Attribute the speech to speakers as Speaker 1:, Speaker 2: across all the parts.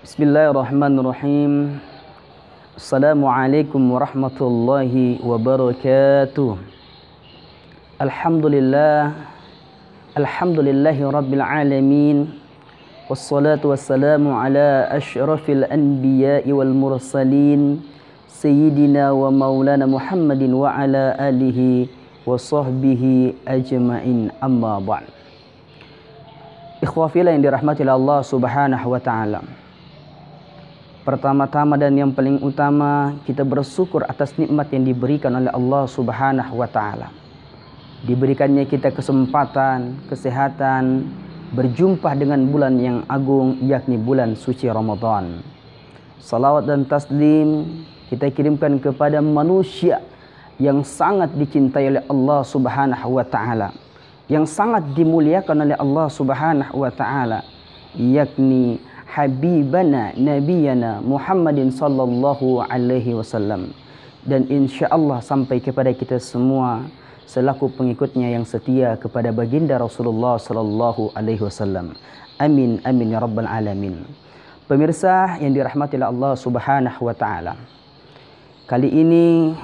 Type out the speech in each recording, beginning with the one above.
Speaker 1: Bismillahirrahmanirrahim. Assalamualaikum warahmatullahi wabarakatuh. Alhamdulillahi rabbil alamin. Wassalatu wassalamu ala asyrafil anbiya'i wal mursalin, Sayyidina wa maulana Muhammadin wa ala alihi wa sahbihi ajma'in, amma ba'd. Ikhwah fillah yang dirahmati Allah subhanahu wa ta'ala, pertama-tama dan yang paling utama, kita bersyukur atas nikmat yang diberikan oleh Allah subhanahu wa ta'ala. Diberikannya kita kesempatan, kesehatan, berjumpa dengan bulan yang agung, yakni bulan suci Ramadan. Salawat dan taslim kita kirimkan kepada manusia yang sangat dicintai oleh Allah subhanahu wa ta'ala, yang sangat dimuliakan oleh Allah subhanahu wa ta'ala, yakni Habibana Nabiyana Muhammadin sallallahu alaihi wasallam, dan insyaallah sampai kepada kita semua selaku pengikutnya yang setia kepada baginda Rasulullah sallallahu alaihi wasallam. Amin amin ya rabbal alamin. Pemirsa yang dirahmati oleh Allah subhanahu wa ta'ala, kali ini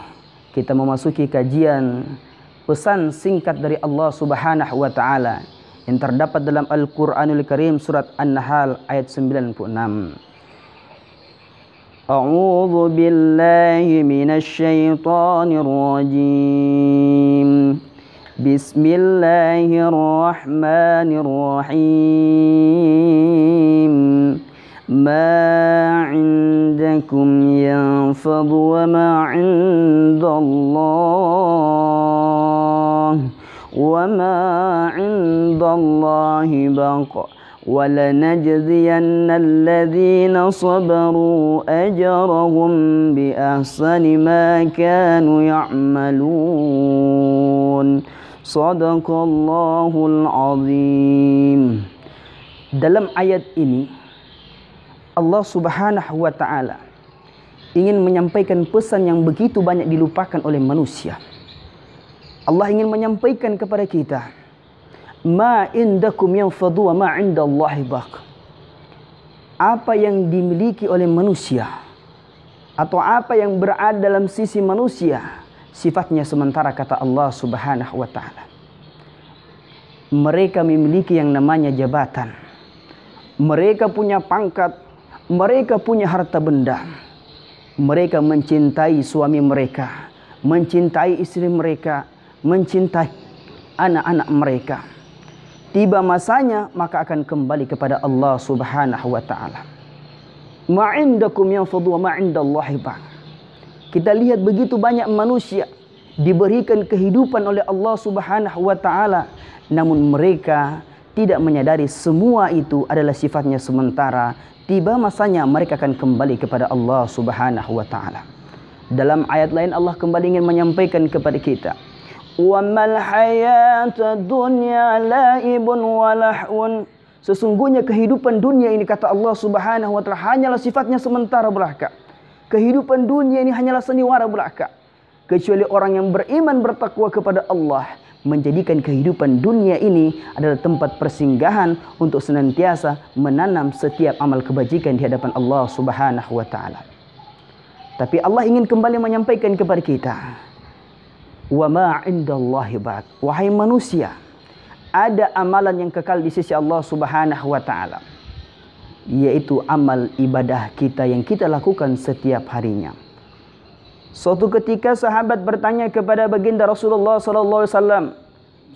Speaker 1: kita memasuki kajian pesan singkat dari Allah subhanahu wa ta'ala yang terdapat dalam Al-Quranul Karim surat An-Nahl ayat 96. A'udzu billahi minasy syaithanir rajim. Bismillahirrahmanirrahim. Ma 'indakum yanfadu wa ma 'indallah wa ma 'indallahi baq wa lanajziyanna alladhina sabaru ajrahum bi ahsani ma kanu ya'malun. Shadaqallahul azim. Dalam ayat ini Allah subhanahu wa ta'ala ingin menyampaikan pesan yang begitu banyak dilupakan oleh manusia. Allah ingin menyampaikan kepada kita, ma indakum yanfadu wa ma indallahi baq. Apa yang dimiliki oleh manusia atau apa yang berada dalam sisi manusia sifatnya sementara, kata Allah subhanahu wa ta'ala. Mereka memiliki yang namanya jabatan, mereka punya pangkat, mereka punya harta benda, mereka mencintai suami mereka, mencintai istri mereka, mencintai anak-anak mereka. Tiba masanya maka akan kembali kepada Allah subhanahu wa ta'ala. Ma'indakum yanfadu wa ma'indallahi baq. Kita lihat begitu banyak manusia diberikan kehidupan oleh Allah subhanahu wa ta'ala, namun mereka tidak menyadari semua itu adalah sifatnya sementara. Tiba masanya mereka akan kembali kepada Allah subhanahu wa ta'ala. Dalam ayat lain Allah kembali ingin menyampaikan kepada kita, wa mal hayatud dunya la'ibun wa lahun. Sesungguhnya kehidupan dunia ini, kata Allah subhanahu wa ta'ala, hanyalah sifatnya sementara belaka. Kehidupan dunia ini hanyalah sandiwara belaka. Kecuali orang yang beriman bertakwa kepada Allah menjadikan kehidupan dunia ini adalah tempat persinggahan untuk senantiasa menanam setiap amal kebajikan di hadapan Allah subhanahu wa ta'ala. Tapi Allah ingin kembali menyampaikan kepada kita, wa ma 'indallahi baq. Wahai manusia, ada amalan yang kekal di sisi Allah subhanahu wa ta'ala, yaitu amal ibadah kita yang kita lakukan setiap harinya. Suatu ketika sahabat bertanya kepada baginda Rasulullah sallallahu alaihi wasallam,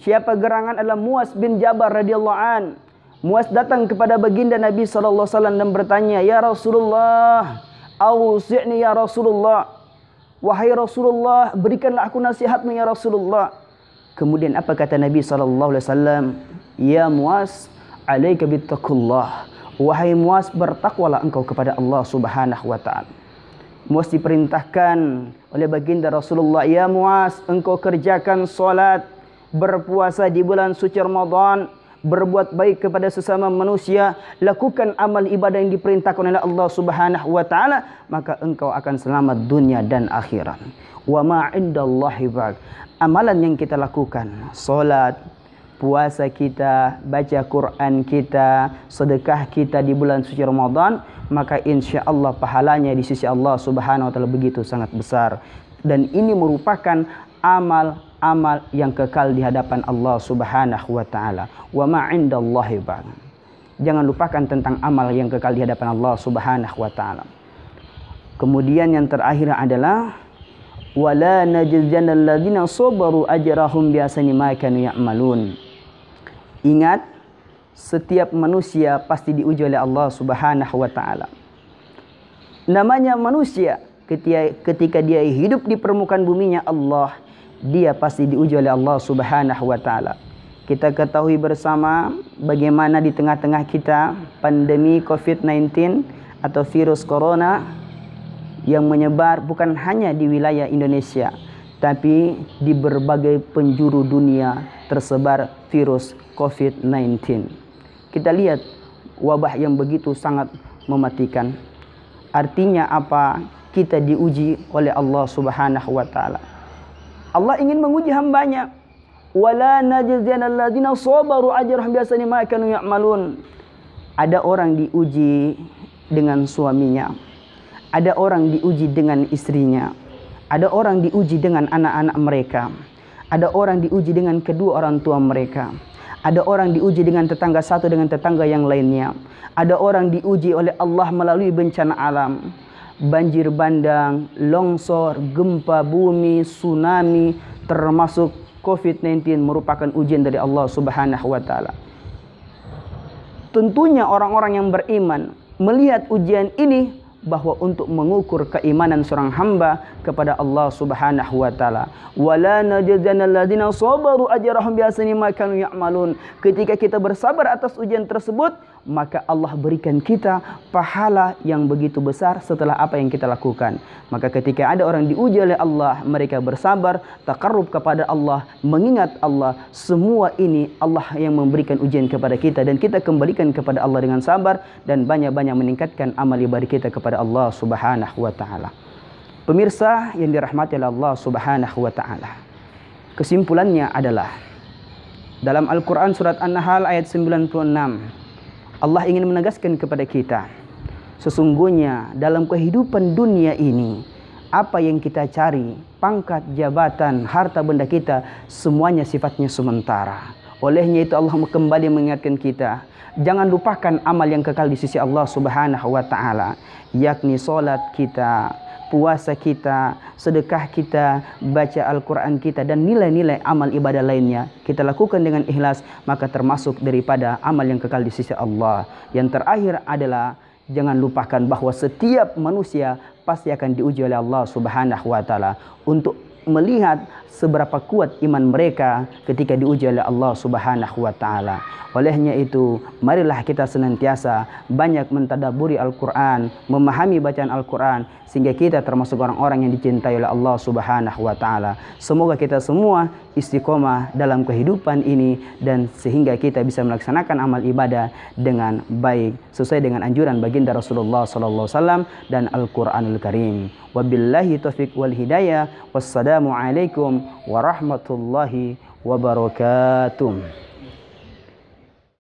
Speaker 1: siapa gerangan adalah Muaz bin Jabal radhiyallahu an. Muaz datang kepada baginda Nabi sallallahu alaihi wasallam dan bertanya, ya Rasulullah, ausi'ni ya Rasulullah. Wahai Rasulullah, berikanlah aku nasihatmu ya Rasulullah. Kemudian apa kata Nabi sallallahu alaihi wasallam? Ya Muaz, alaika bittaqullah. Wahai Muaz, bertakwalah engkau kepada Allah subhanahu wa ta'ala. Muaz diperintahkan oleh baginda Rasulullah, ya Muaz, engkau kerjakan solat, berpuasa di bulan suci Ramadan, berbuat baik kepada sesama manusia, lakukan amal ibadah yang diperintahkan oleh Allah subhanahu wa ta'ala, maka engkau akan selamat dunia dan akhirat. Wa ma 'indallahi baq. Amalan yang kita lakukan, solat, puasa kita, baca Quran kita, sedekah kita di bulan suci Ramadan, maka insya Allah pahalanya di sisi Allah Subhanahu wa Ta'ala begitu sangat besar. Dan ini merupakan amal-amal yang kekal di hadapan Allah Subhanahu wa Ta'ala. Wa ma 'indallahi ba'd. Jangan lupakan tentang amal yang kekal di hadapan Allah Subhanahu wa Ta'ala. Kemudian yang terakhir adalah wala najziyannal ladzina sabaru ajrahum bi ahsani ma kanu ya'malun. Ingat, setiap manusia pasti diuji oleh Allah Subhanahu wa Ta'ala. Namanya manusia, ketika dia hidup di permukaan buminya Allah, dia pasti diuji oleh Allah Subhanahu wa Ta'ala. Kita ketahui bersama bagaimana di tengah-tengah kita pandemi COVID-19 atau virus corona yang menyebar bukan hanya di wilayah Indonesia, tapi di berbagai penjuru dunia tersebar virus COVID-19. Kita lihat wabah yang begitu sangat mematikan. Artinya apa? Kita diuji oleh Allah Subhanahu wa Ta'ala. Allah ingin menguji hambanya. Wala najziyannal ladzina sabaru ajrahum bi ahsani ma kanu ya'malun. Ada orang diuji dengan suaminya. Ada orang diuji dengan istrinya. Ada orang diuji dengan anak-anak mereka. Ada orang diuji dengan kedua orang tua mereka. Ada orang diuji dengan tetangga satu dengan tetangga yang lainnya. Ada orang diuji oleh Allah melalui bencana alam. Banjir bandang, longsor, gempa bumi, tsunami, termasuk COVID-19 merupakan ujian dari Allah Subhanahu wa Ta'ala. Tentunya orang-orang yang beriman melihat ujian ini bahwa untuk mengukur keimanan seorang hamba kepada Allah Subhanahu wa Ta'ala. Wala najziyannal ladzina sabaru ajrahum bi ahsani ma kanu ya'malun. Ketika kita bersabar atas ujian tersebut, maka Allah berikan kita pahala yang begitu besar setelah apa yang kita lakukan. Maka ketika ada orang diuji oleh Allah, mereka bersabar, taqarrub kepada Allah, mengingat Allah, semua ini Allah yang memberikan ujian kepada kita, dan kita kembalikan kepada Allah dengan sabar dan banyak-banyak meningkatkan amal ibadah kita kepada Allah Subhanahu wa Ta'ala. Pemirsa yang dirahmati oleh Allah Subhanahu wa Ta'ala, kesimpulannya adalah dalam Al-Quran surat An-Nahl ayat 96, Allah ingin menegaskan kepada kita, sesungguhnya dalam kehidupan dunia ini, apa yang kita cari, pangkat, jabatan, harta benda kita, semuanya sifatnya sementara. Olehnya itu Allah kembali mengingatkan kita, jangan lupakan amal yang kekal di sisi Allah Subhanahu wa Ta'ala, yakni solat kita, puasa kita, sedekah kita, baca Al-Quran kita, dan nilai-nilai amal ibadah lainnya kita lakukan dengan ikhlas, maka termasuk daripada amal yang kekal di sisi Allah. Yang terakhir adalah jangan lupakan bahwa setiap manusia pasti akan diuji oleh Allah Subhanahu wa Ta'ala untuk melihat seberapa kuat iman mereka ketika diuji oleh Allah Subhanahu wa Ta'ala. Olehnya itu, marilah kita senantiasa banyak mentadaburi Al-Quran, memahami bacaan Al-Quran, sehingga kita termasuk orang-orang yang dicintai oleh Allah Subhanahu wa Ta'ala. Semoga kita semua istiqomah dalam kehidupan ini, dan sehingga kita bisa melaksanakan amal ibadah dengan baik sesuai dengan anjuran baginda Rasulullah SAW dan Al-Quranul Karim. Wabillahi taufiq wal hidayah. Wassalamualaikum warahmatullahi wabarakatuh.